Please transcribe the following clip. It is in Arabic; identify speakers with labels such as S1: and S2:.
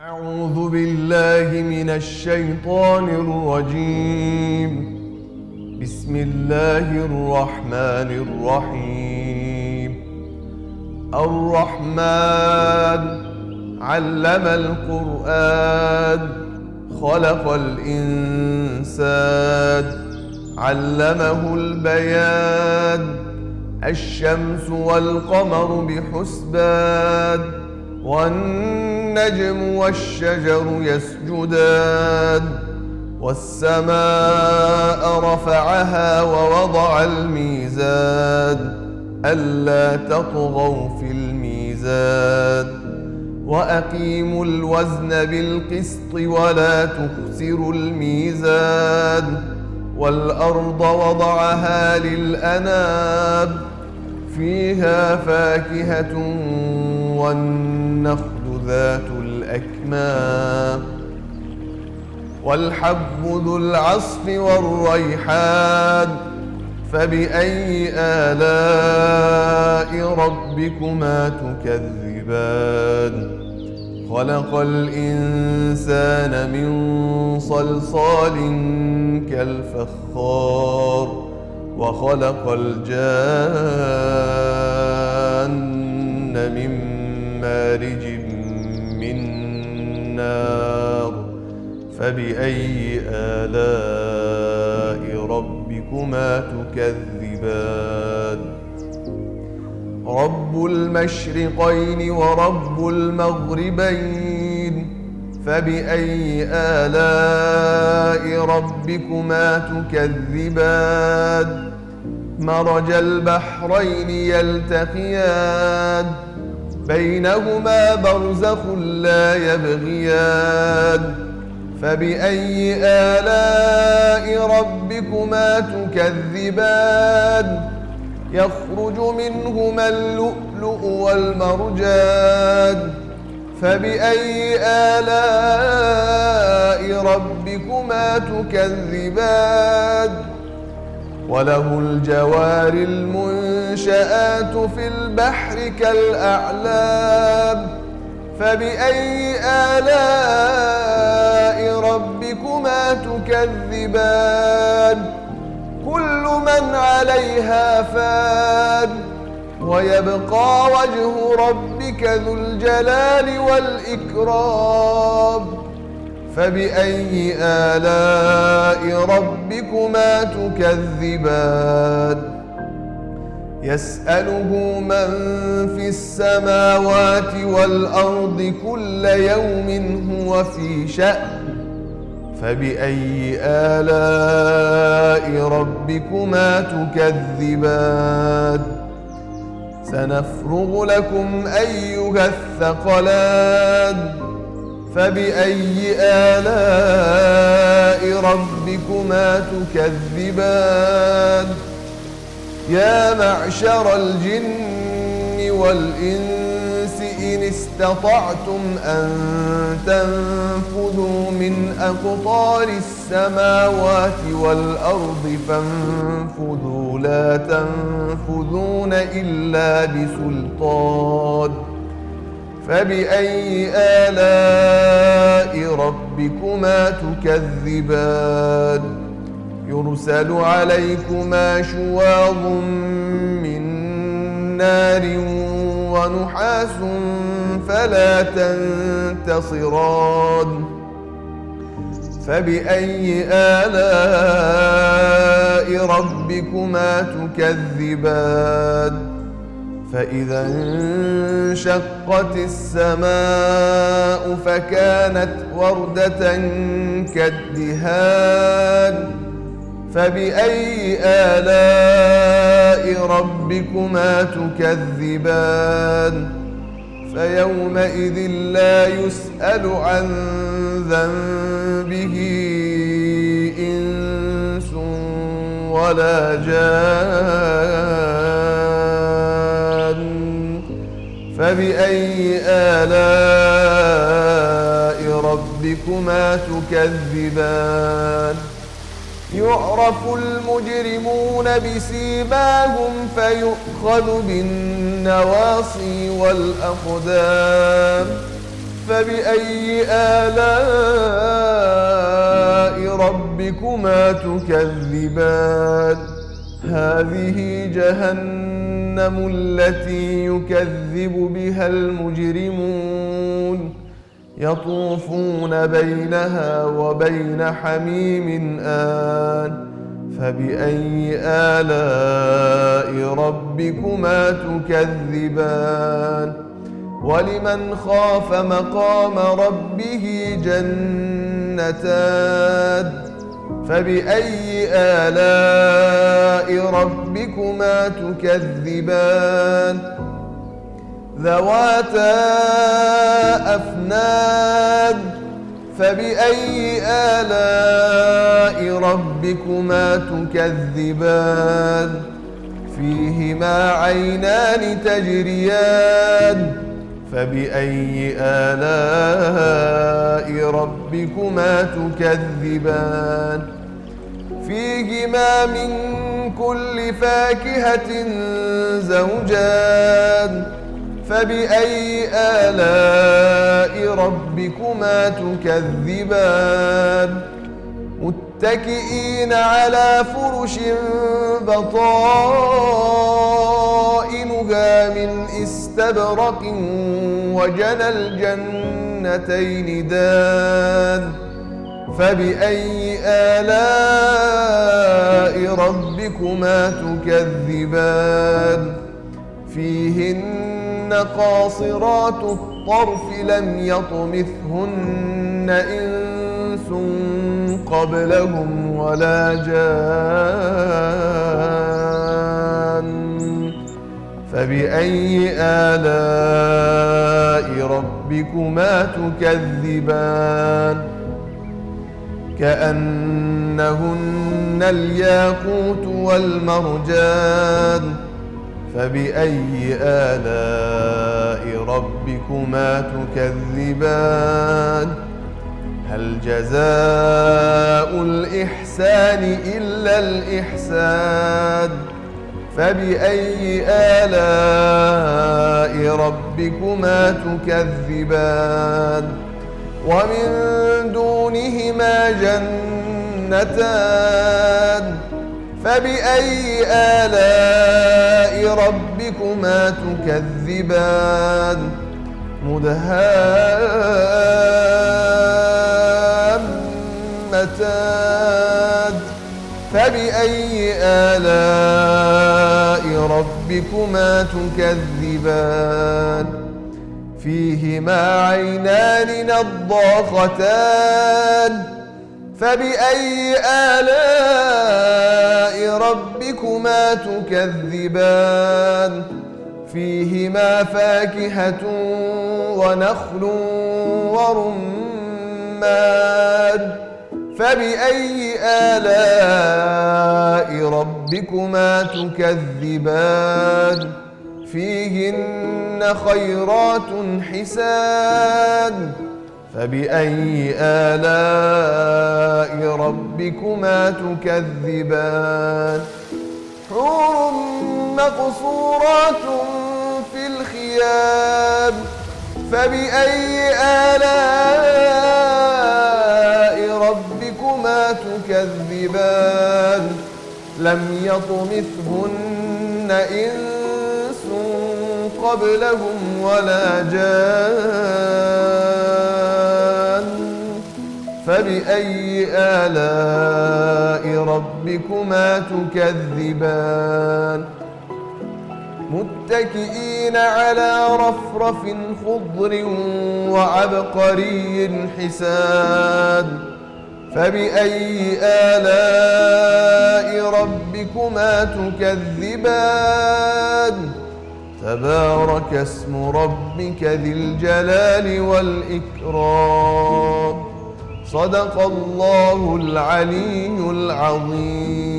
S1: أعوذ بالله من الشيطان الرجيم. بسم الله الرحمن الرحيم. الرحمن علم القرآن، خلق الإنسان، علمه البيان. الشمس والقمر بحسبان، والنجم والشجر يسجدان. والسماء رفعها ووضع الميزان، ألا تطغوا في الميزان. وأقيموا الوزن بالقسط ولا تخسروا الميزان. والأرض وضعها للأنام، فيها فاكهة والنخل ذات الأكمام، والحب ذو العصف والريحان. فبأي آلاء ربكما تكذبان؟ خلق الإنسان من صلصال كالفخار، وخلق الجان من مارج من نار. فبأي آلاء ربكما تكذبان؟ رب المشرقين ورب المغربين، فبأي آلاء ربكما تكذبان؟ مرج البحرين يلتقيان، بينهما برزخ لا يبغيان. فبأي آلاء ربكما تكذبان؟ يخرج منهما اللؤلؤ والمرجان. فبأي آلاء ربكما تكذبان؟ وله الجوار المنشآت في البحر كالأعلام. فبأي آلاء ربكما تكذبان؟ كل من عليها فان، ويبقى وجه ربك ذو الجلال والإكرام. فبأي آلاء ربكما تكذبان؟ يسأله من في السماوات والأرض كل يوم هو في شأن. فبأي آلاء ربكما تكذبان؟ سنفرغ لكم أيها الثقلان. فبأي آلاء ربكما تكذبان؟ يا معشر الجن والإنس إن استطعتم أن تنفذوا من أقطار السماوات والأرض فانفذوا، لا تنفذون إلا بسلطان. فبأي آلاء ربكما تكذبان؟ يرسل عليكما شواظ من نار ونحاس فلا تنتصران. فبأي آلاء ربكما تكذبان؟ فإذا انشقت السماء فكانت وردة كالدهان. فبأي آلاء ربكما تكذبان؟ فيومئذ لا يسأل عن ذنبه إنس ولا جان. فبأي آلاء ربكما تكذبان؟ يعرف المجرمون بسيماهم فيؤخذ بالنواصي والأقدام فبأي آلاء ربكما تكذبان هذه جهنم التي يكذب بها المجرمون يطوفون بينها وبين حميم آن فبأي آلاء ربكما تكذبان ولمن خاف مقام ربه جنتان فبأي آلاء ربكما تكذبان ذواتا أفنان فبأي آلاء ربكما تكذبان فيهما عينان تجريان فبأي آلاء ربكما تكذبان فيهما من كل فاكهة زوجان فبأي آلاء ربكما تكذبان متكئين على فرش بطائنها من استبرق وجنى الجنتين دان فبأي آلاء ربكما تكذبان فيهن قاصرات الطرف لم يطمثهن إنس قبلهم ولا جان فبأي آلاء ربكما تكذبان كأنهن الياقوت والمرجان فبأي آلاء ربكما تكذبان هل جزاء الإحسان إلا الإحسان فبأي آلاء ربكما تكذبان ومن دونهما جنتان فبأي آلاء ربكما تكذبان مدهامتان فبأي آلاء ربكما تكذبان فيهما عينان نضاختان فبأي آلاء ربكما تكذبان فيهما فاكهة ونخل ورمان فبأي آلاء ربكما تكذبان فيهن خيرات حسان فبأي آلاء ربكما تكذبان حور مقصورات في الخيام فبأي آلاء ربكما تكذبان لم يطمثهن إنس قبلهم ولا جان فبأي آلاء ربكما تكذبان متكئين على رفرف خضر وعبقري حسان فبأي آلاء ربكما تكذبان تبارك اسم ربك ذي الجلال والإكرام صدق الله العلي العظيم.